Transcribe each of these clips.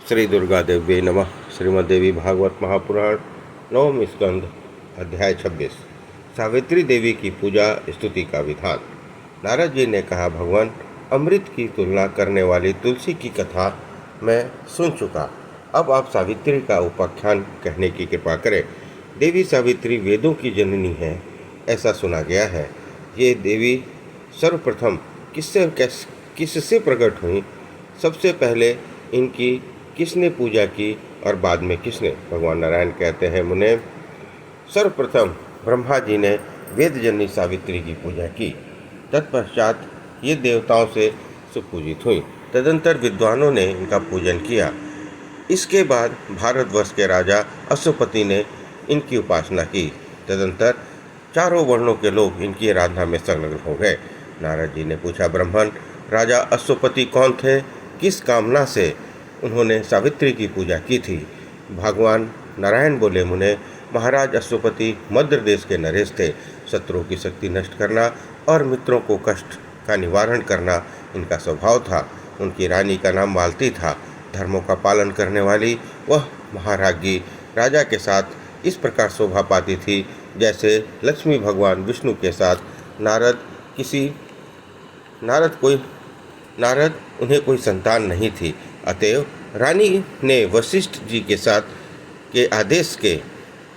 श्री दुर्गा देवी नमः। श्रीमद्देवी भागवत महापुराण नवम स्कंद अध्याय 26 सावित्री देवी की पूजा स्तुति का विधान। नारद जी ने कहा, भगवान, अमृत की तुलना करने वाली तुलसी की कथा मैं सुन चुका। अब आप सावित्री का उपाख्यान कहने की कृपा करें। देवी सावित्री वेदों की जननी है, ऐसा सुना गया है। ये देवी सर्वप्रथम किससे प्रकट हुई? सबसे पहले इनकी किसने पूजा की और बाद में किसने? भगवान नारायण कहते हैं, मुने, सर्वप्रथम ब्रह्मा जी ने वेदजननी सावित्री की पूजा की। तत्पश्चात ये देवताओं से सुपूजित हुई। तदंतर विद्वानों ने इनका पूजन किया। इसके बाद भारतवर्ष के राजा अश्वपति ने इनकी उपासना की। तदंतर चारों वर्णों के लोग इनकी आराधना में संलग्न हो गए। नारद जी ने पूछा, ब्राह्मण, राजा अश्वपति कौन थे? किस कामना से उन्होंने सावित्री की पूजा की थी? भगवान नारायण बोले, मुने, महाराज अश्वपति मध्य देश के नरेश थे। शत्रुओं की शक्ति नष्ट करना और मित्रों को कष्ट का निवारण करना इनका स्वभाव था। उनकी रानी का नाम मालती था। धर्मों का पालन करने वाली वह महाराज्ञी राजा के साथ इस प्रकार शोभा पाती थी जैसे लक्ष्मी भगवान विष्णु के साथ नारद उन्हें कोई संतान नहीं थी। अतएव रानी ने वशिष्ठ जी के साथ के आदेश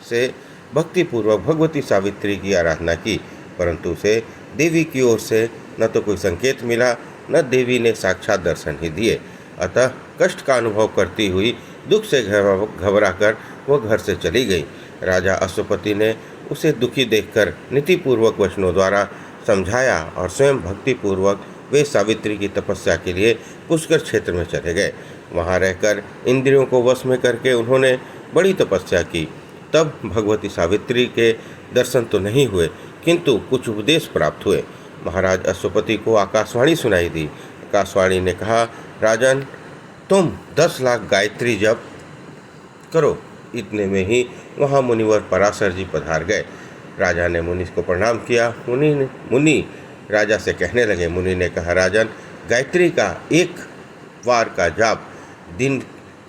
से भक्तिपूर्वक भगवती सावित्री की आराधना की, परंतु उसे देवी की ओर से न तो कोई संकेत मिला, न देवी ने साक्षात दर्शन ही दिए। अतः कष्ट का अनुभव करती हुई दुख से घबराकर वह घर से चली गई। राजा अश्वपति ने उसे दुखी देखकर नीतिपूर्वक वचनों द्वारा समझाया और स्वयं भक्तिपूर्वक वे सावित्री की तपस्या के लिए पुष्कर क्षेत्र में चले गए। वहाँ रहकर इंद्रियों को वश में करके उन्होंने बड़ी तपस्या की। तब भगवती सावित्री के दर्शन तो नहीं हुए, किंतु कुछ उपदेश प्राप्त हुए। महाराज अश्वपति को आकाशवाणी सुनाई दी। आकाशवाणी ने कहा, राजन, तुम 10 लाख गायत्री जप करो। इतने में ही वहाँ मुनिवर पराशर जी पधार गए। राजा ने मुनि को प्रणाम किया। मुनि राजा से कहने लगे, मुनि ने कहा, राजन, गायत्री का एक बार का जाप दिन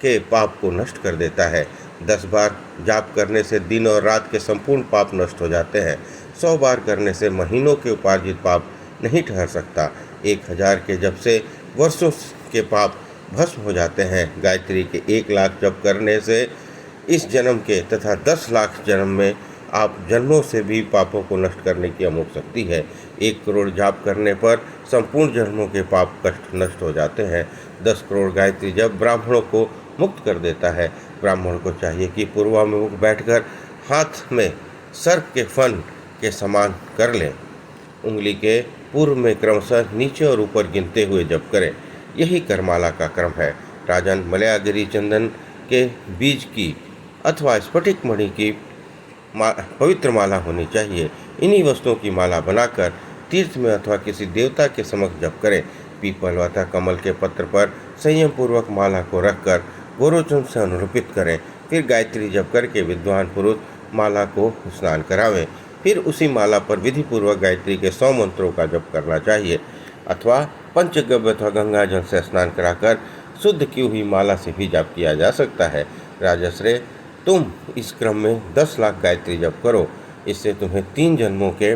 के पाप को नष्ट कर देता है। 10 बार जाप करने से दिन और रात के संपूर्ण पाप नष्ट हो जाते हैं। 100 बार करने से महीनों के उपार्जित पाप नहीं ठहर सकता। 1000 के जप से वर्षों के पाप भस्म हो जाते हैं। गायत्री के 1 लाख जप करने से इस जन्म के तथा 10 लाख जन्म में आप जन्मों से भी पापों को नष्ट करने की अमोघ शक्ति है। 1 करोड़ जाप करने पर संपूर्ण जन्मों के पाप कष्ट नष्ट हो जाते हैं। 10 करोड़ गायत्री जब ब्राह्मणों को मुक्त कर देता है। ब्राह्मण को चाहिए कि पूर्वाभिमुख बैठकर हाथ में सर्प के फन के समान कर लें। उंगली के पूर्व में क्रमशः नीचे और ऊपर गिनते हुए जप करें। यही करमाला का क्रम है। राजन, मलयागिरी चंदन के बीज की अथवा स्फटिक मणि की पवित्र माला होनी चाहिए। इन्हीं वस्तुओं की माला बनाकर तीर्थ में अथवा किसी देवता के समक्ष जप करें। पीपल अथवा कमल के पत्र पर संयम पूर्वक माला को रखकर गोरोचन से अनुरूपित करें। फिर गायत्री जप करके विद्वान पुरुष माला को स्नान करावें। फिर उसी माला पर विधि पूर्वक गायत्री के 100 मंत्रों का जप करना चाहिए, अथवा पंचगव्य अथवा गंगा जल से स्नान कराकर शुद्ध की हुई माला से भी जप किया जा सकता है। राजश्रेय, तुम इस क्रम में 10 लाख गायत्री जप करो। इससे तुम्हें 3 जन्मों के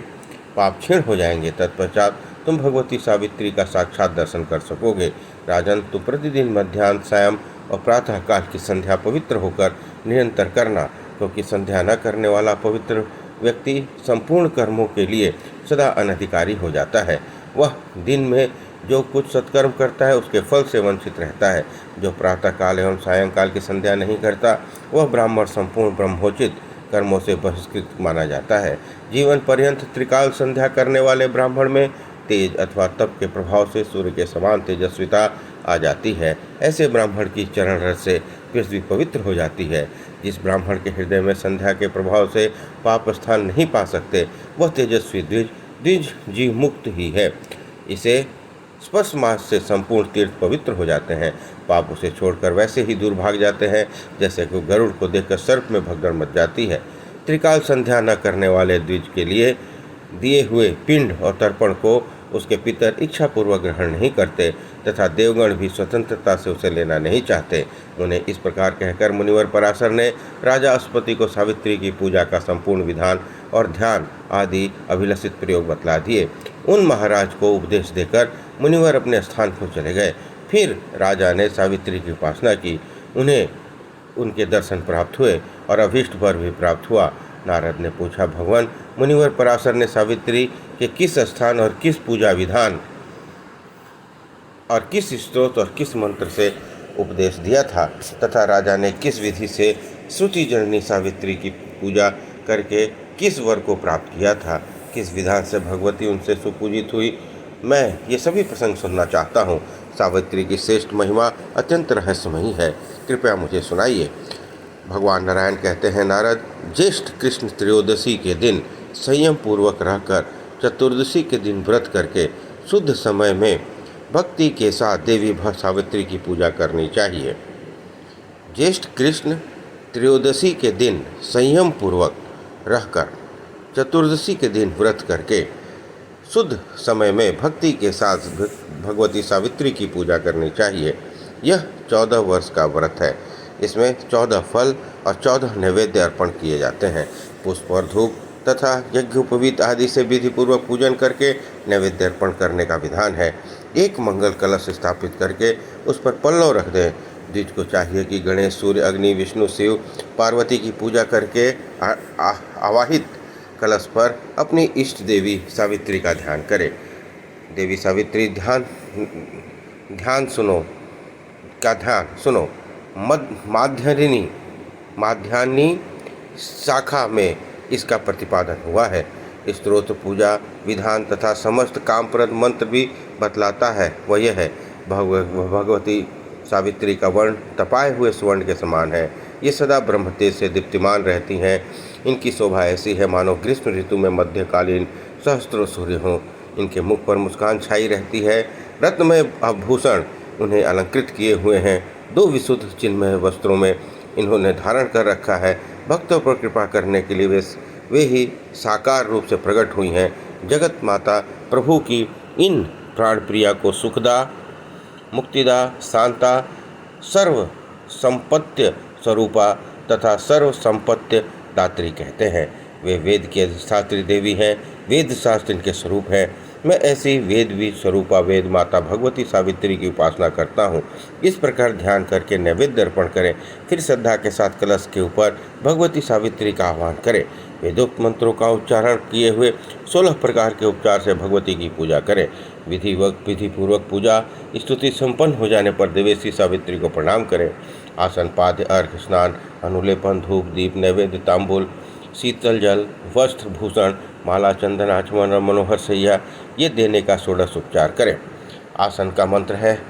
पाप क्षीण हो जाएंगे। तत्पश्चात तुम भगवती सावित्री का साक्षात दर्शन कर सकोगे। राजन, तुम प्रतिदिन मध्याह्न, सायं और प्रातः काल की संध्या पवित्र होकर निरंतर करना, क्योंकि संध्या न करने वाला पवित्र व्यक्ति संपूर्ण कर्मों के लिए सदा अनधिकारी हो जाता है। वह दिन में जो कुछ सत्कर्म करता है उसके फल से वंचित रहता है। जो प्रातःकाल एवं सायंकाल की संध्या नहीं करता वह ब्राह्मण संपूर्ण ब्रह्मोचित कर्मों से बहिष्कृत माना जाता है। जीवन पर्यंत त्रिकाल संध्या करने वाले ब्राह्मण में तेज अथवा तप के प्रभाव से सूर्य के समान तेजस्विता आ जाती है। ऐसे ब्राह्मण की चरण रस से पृथ्वी पवित्र हो जाती है। जिस ब्राह्मण के हृदय में संध्या के प्रभाव से पाप स्थान नहीं पा सकते वह तेजस्वी द्विज जीव मुक्त ही है। इसे स्पर्श मास से संपूर्ण तीर्थ पवित्र हो जाते हैं। पाप उसे छोड़कर वैसे ही दूर भाग जाते हैं जैसे कि गरुड़ को देखकर सर्प में भगदड़ मच जाती है। त्रिकाल संध्या न करने वाले द्विज के लिए दिए हुए पिंड और तर्पण को उसके पितर इच्छापूर्वक ग्रहण नहीं करते तथा देवगण भी स्वतंत्रता से उसे लेना नहीं चाहते। उन्हें इस प्रकार कहकर मुनिवर पराशर ने राजा अश्वपति को सावित्री की पूजा का संपूर्ण विधान और ध्यान आदि अभिलषित प्रयोग बतला दिए। उन महाराज को उपदेश देकर मुनिवर अपने स्थान को चले गए। फिर राजा ने सावित्री की उपासना की। उन्हें उनके दर्शन प्राप्त हुए और अभीष्ट वर भी प्राप्त हुआ। नारद ने पूछा, भगवान, मुनिवर पराशर ने सावित्री के किस स्थान और किस पूजा विधान और किस स्त्रोत और किस मंत्र से उपदेश दिया था तथा राजा ने किस विधि से श्रुति जननी सावित्री की पूजा करके किस वर को प्राप्त किया था, किस विधान से भगवती उनसे सुपूजित हुई, मैं ये सभी प्रसंग सुनना चाहता हूँ। सावित्री की श्रेष्ठ महिमा अत्यंत रहस्यमयी है, कृपया मुझे सुनाइए। भगवान नारायण कहते हैं, नारद, ज्येष्ठ कृष्ण त्रयोदशी के दिन संयम पूर्वक रहकर चतुर्दशी के दिन व्रत करके शुद्ध समय में भक्ति के साथ देवी सावित्री की पूजा करनी चाहिए। ज्येष्ठ कृष्ण त्रयोदशी के दिन संयम पूर्वक रहकर चतुर्दशी के दिन व्रत करके शुद्ध समय में भक्ति के साथ भगवती सावित्री की पूजा करनी चाहिए। यह 14 वर्ष का व्रत है। इसमें 14 फल और 14 नैवेद्य अर्पण किए जाते हैं। पुष्प और धूप तथा यज्ञोपवीत आदि से विधि पूर्वक पूजन करके नैवेद्य अर्पण करने का विधान है। एक मंगल कलश स्थापित करके उस पर पल्लव रख दें। द्विज को चाहिए कि गणेश, सूर्य, अग्नि, विष्णु, शिव, पार्वती की पूजा करके आवाहित कलश पर अपनी इष्ट देवी सावित्री का ध्यान करें। देवी सावित्री ध्यान सुनो। माध्यान्ही शाखा में इसका प्रतिपादन हुआ है। स्तोत्र, पूजा विधान तथा समस्त कामप्रद मंत्र भी बतलाता है। वह यह है, भगवती सावित्री का वर्ण तपाए हुए स्वर्ण के समान है। ये सदा ब्रह्म तेज से दीप्तिमान रहती हैं। इनकी शोभा ऐसी है मानो ग्रीष्म ऋतु में मध्यकालीन सहस्त्रों सूर्य हों। इनके मुख पर मुस्कान छाई रहती है। रत्नमय आभूषण उन्हें अलंकृत किए हुए हैं। 2 विशुद्ध चिन्मय वस्त्रों में इन्होंने धारण कर रखा है। भक्तों पर कृपा करने के लिए वे ही साकार रूप से प्रकट हुई हैं। जगत माता प्रभु की इन प्राण प्रिया को सुखदा, मुक्तिदा, शांता, सर्व संपत्ति स्वरूपा तथा सर्व संपत्ति दात्री कहते हैं। वे वेद की अधिष्ठात्री देवी हैं। वेद शास्त्र इनके स्वरूप है। मैं ऐसी वेद भी स्वरूपा वेद माता भगवती सावित्री की उपासना करता हूँ। इस प्रकार ध्यान करके नैवेद्य अर्पण करें। फिर श्रद्धा के साथ कलश के ऊपर भगवती सावित्री का आह्वान करें। वेदोक्त मंत्रों का उच्चारण किए हुए 16 प्रकार के उपचार से भगवती की पूजा करें। विधि पूर्वक पूजा स्तुति संपन्न हो जाने पर देवेशी सावित्री को प्रणाम करें। आसन, पाद्य, अर्घ, स्नान, अनुलेपन, धूप, दीप, नैवेद्य, तांबूल, शीतल जल, वस्त्र, भूषण, माला, चंदन, आचमन और मनोहर सैया ये देने का षोडश उपचार करें। आसन का मंत्र है,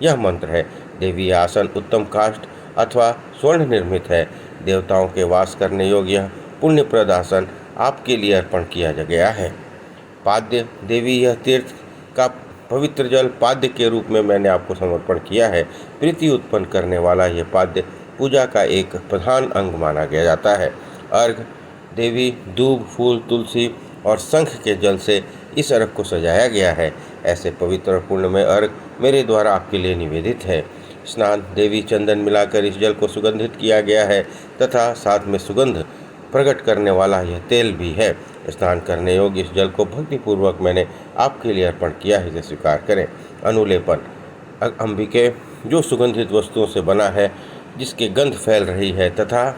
यह मंत्र है, देवी आसन उत्तम काष्ठ अथवा स्वर्ण निर्मित है। देवताओं के वास करने योग्य यह पुण्यप्रद आसन आपके लिए अर्पण किया गया है। पाद्य, देवी यह तीर्थ का पवित्र जल पाद्य के रूप में मैंने आपको समर्पण किया है। प्रीति उत्पन्न करने वाला यह पाद्य पूजा का एक प्रधान अंग माना गया जाता है। अर्घ, देवी दूब, फूल, तुलसी और शंख के जल से इस अर्घ को सजाया गया है। ऐसे पवित्र और पुण्यमय अर्घ मेरे द्वारा आपके लिए निवेदित है। स्नान, देवी चंदन मिलाकर इस जल को सुगंधित किया गया है तथा साथ में सुगंध प्रकट करने वाला यह तेल भी है। स्नान करने योग्य इस जल को भक्तिपूर्वक मैंने आपके लिए अर्पण किया है, इसे स्वीकार करें। अनुलेपन, अंबिके जो सुगंधित वस्तुओं से बना है, जिसके गंध फैल रही है तथा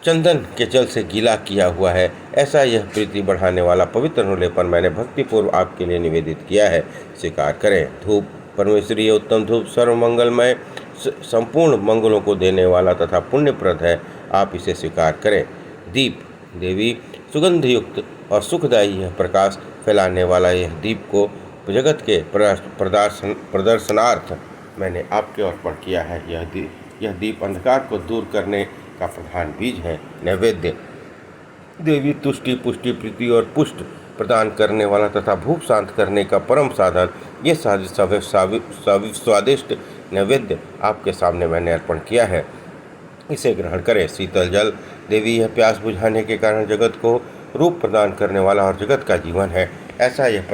चंदन के जल से गीला किया हुआ है, ऐसा यह प्रीति बढ़ाने वाला पवित्र अनुलेपन मैंने भक्तिपूर्व आपके लिए निवेदित किया है, स्वीकार करें। धूप, परमेश्वरीय उत्तम धूप सर्वमंगलमय संपूर्ण मंगलों को देने वाला तथा पुण्यप्रद है, आप इसे स्वीकार करें। दीप, देवी सुगंध युक्त और सुखदायी यह प्रकाश फैलाने वाला यह दीप को जगत के प्रदर्शनार्थ मैंने आपके अर्पण किया है। यह दीप अंधकार को दूर करने का प्रधान बीज है। नैवेद्य, देवी तुष्टि, पुष्टि, प्रीति और पुष्ट प्रदान करने वाला तथा भूख शांत करने का परम साधन ये स्वादिष्ट नैवेद्य आपके सामने मैंने अर्पण किया है, इसे ग्रहण करें। शीतल जल, देवी यह प्यास बुझाने के कारण जगत को रूप प्रदान करने वाला और जगत का जीवन है। ऐसा यह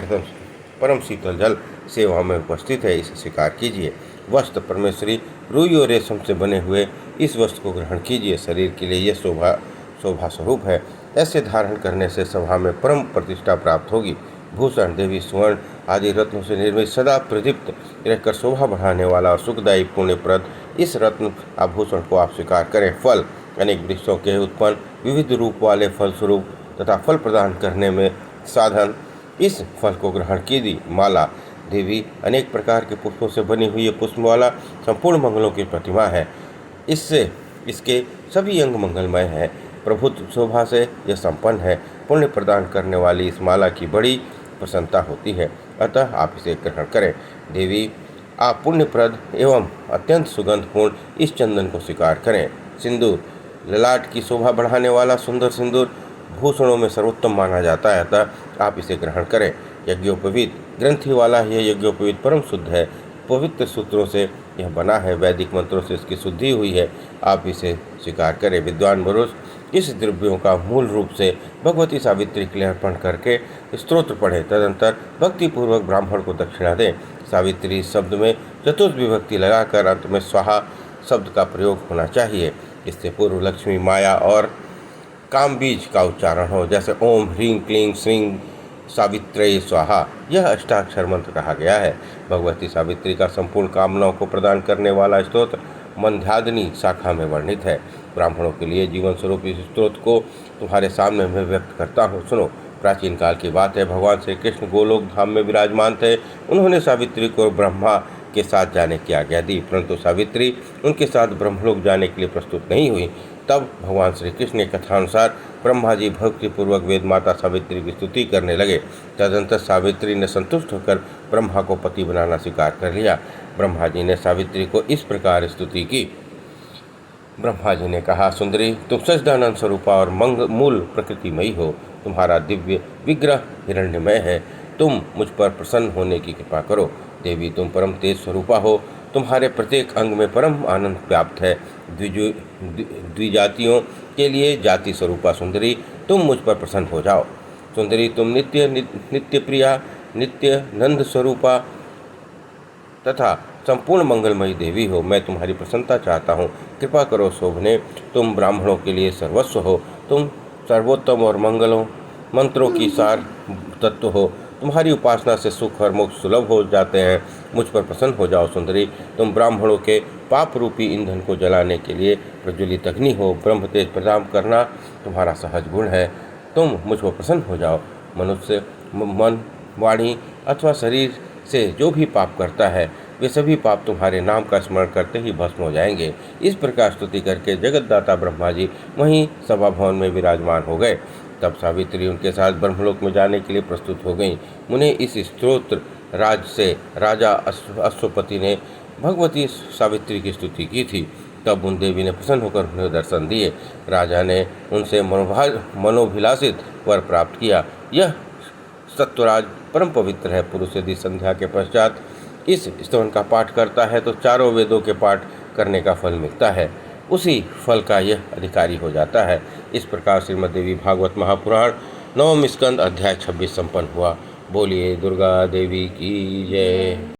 परम शीतल जल सेवा में उपस्थित है, इसे स्वीकार कीजिए। वस्त्र परमेश्वरी रुई और रेशम से बने हुए इस वस्त्र को ग्रहण कीजिए। शरीर के लिए यह शोभा स्वरूप है। ऐसे धारण करने से सभा में परम प्रतिष्ठा प्राप्त होगी। भूषण देवी स्वर्ण आदि रत्नों से निर्मित सदा प्रदीप्त रहकर शोभा बढ़ाने वाला और सुखदायी पुण्यप्रद इस रत्न आभूषण को आप स्वीकार करें। फल अनेक वृक्षों के उत्पन्न विविध रूप वाले फल स्वरूप तथा फल प्रदान करने में साधन इस फल को ग्रहण कीजिए। माला देवी अनेक प्रकार के पुष्पों से बनी हुई पुष्पमाला संपूर्ण मंगलों की प्रतिमा है। इससे इसके सभी अंग मंगलमय है। प्रभुत्व शोभा से यह संपन्न है। पुण्य प्रदान करने वाली इस माला की बड़ी प्रसन्नता होती है, अतः आप इसे ग्रहण करें। देवी आप पुण्यप्रद एवं अत्यंत सुगंधपूर्ण इस चंदन को स्वीकार करें। सिंदूर ललाट की शोभा बढ़ाने वाला सुंदर सिंदूर भूषणों में सर्वोत्तम माना जाता है, अतः आप इसे ग्रहण करें। यज्ञोपवीत ग्रंथि वाला यह यज्ञोपवीत परम शुद्ध है। पवित्र सूत्रों से यह बना है, वैदिक मंत्रों से इसकी शुद्धि हुई है, आप इसे स्वीकार करें। विद्वान पुरुष इस द्रव्यों का मूल रूप से भगवती सावित्री के लिए अर्पण करके स्तोत्र पढ़े, तदंतर भक्तिपूर्वक ब्राह्मण को दक्षिणा दें। सावित्री शब्द में चतुर्थ विभक्ति लगाकर अंत में स्वाहा शब्द का प्रयोग होना चाहिए। इससे पूर्व लक्ष्मी, माया और काम बीज का उच्चारण हो, जैसे ओम ह्रीं क्लीं श्रीं सावित्र्यै स्वाहा। यह अष्टाक्षर मंत्र कहा गया है। भगवती सावित्री का संपूर्ण कामनाओं को प्रदान करने वाला स्तोत्र मंध्यादिनी शाखा में वर्णित है। ब्राह्मणों के लिए जीवन स्वरूप इस स्तोत्र को तुम्हारे सामने मैं व्यक्त करता हूँ, सुनो। प्राचीन काल की बात है, भगवान श्री कृष्ण गोलोक धाम में विराजमान थे। उन्होंने सावित्री को ब्रह्मा के साथ जाने की आज्ञा दी, परंतु सावित्री उनके साथ ब्रह्मलोक जाने के लिए प्रस्तुत नहीं हुई। तब भगवान श्री कृष्ण ने कथानुसार ब्रह्मा जी भक्तिपूर्वक वेद माता सावित्री की स्तुति करने लगे। तदंतर सावित्री ने संतुष्ट होकर ब्रह्मा को पति बनाना स्वीकार कर लिया। ब्रह्मा जी ने सावित्री को इस प्रकार स्तुति की। ब्रह्मा जी ने कहा, सुंदरी तुम सच्चिदानंद स्वरूपा और मूल प्रकृतिमयी हो। तुम्हारा दिव्य विग्रह हिरण्यमय है। तुम मुझ पर प्रसन्न होने की कृपा करो। देवी तुम परम तेज स्वरूपा हो। तुम्हारे प्रत्येक अंग में परम आनंद व्याप्त है। द्विजातियों के लिए जाति स्वरूपा सुंदरी तुम मुझ पर प्रसन्न हो जाओ। सुंदरी तुम नित्य प्रिया, नित्य नंद स्वरूपा तथा संपूर्ण मंगलमयी देवी हो। मैं तुम्हारी प्रसन्नता चाहता हूँ, कृपा करो शोभने। तुम ब्राह्मणों के लिए सर्वस्व हो। तुम सर्वोत्तम और मंत्रों की सार तत्व हो। तुम्हारी उपासना से सुख और मोक्ष सुलभ हो जाते हैं। मुझ पर प्रसन्न हो जाओ सुंदरी। तुम ब्राह्मणों के पाप रूपी ईंधन को जलाने के लिए प्रज्वलित अग्नि हो। ब्रह्म तेज प्रदान करना तुम्हारा सहज गुण है। तुम मुझ पर प्रसन्न हो जाओ। मनुष्य मन, वाणी अथवा शरीर से जो भी पाप करता है, वे सभी पाप तुम्हारे नाम का स्मरण करते ही भस्म हो जाएंगे। इस प्रकार स्तुति करके जगतदाता ब्रह्मा जी वहीं सभा भवन में विराजमान हो गए। तब सावित्री उनके साथ ब्रह्मलोक में जाने के लिए प्रस्तुत हो गई। उन्हें इस स्तोत्र राज से राजा अश्वपति ने भगवती सावित्री की स्तुति की थी। तब उन देवी ने प्रसन्न होकर उन्हें दर्शन दिए। राजा ने उनसे मनोभिलाषित वर प्राप्त किया। यह सत्वराज परम पवित्र है। पुरुष यदि संध्या के पश्चात इस स्तवन का पाठ करता है तो चारों वेदों के पाठ करने का फल मिलता है। उसी फल का यह अधिकारी हो जाता है। इस प्रकार श्रीमद् देवी भागवत महापुराण 9वां स्कंद अध्याय 26 संपन्न हुआ। बोलिए दुर्गा देवी की जय।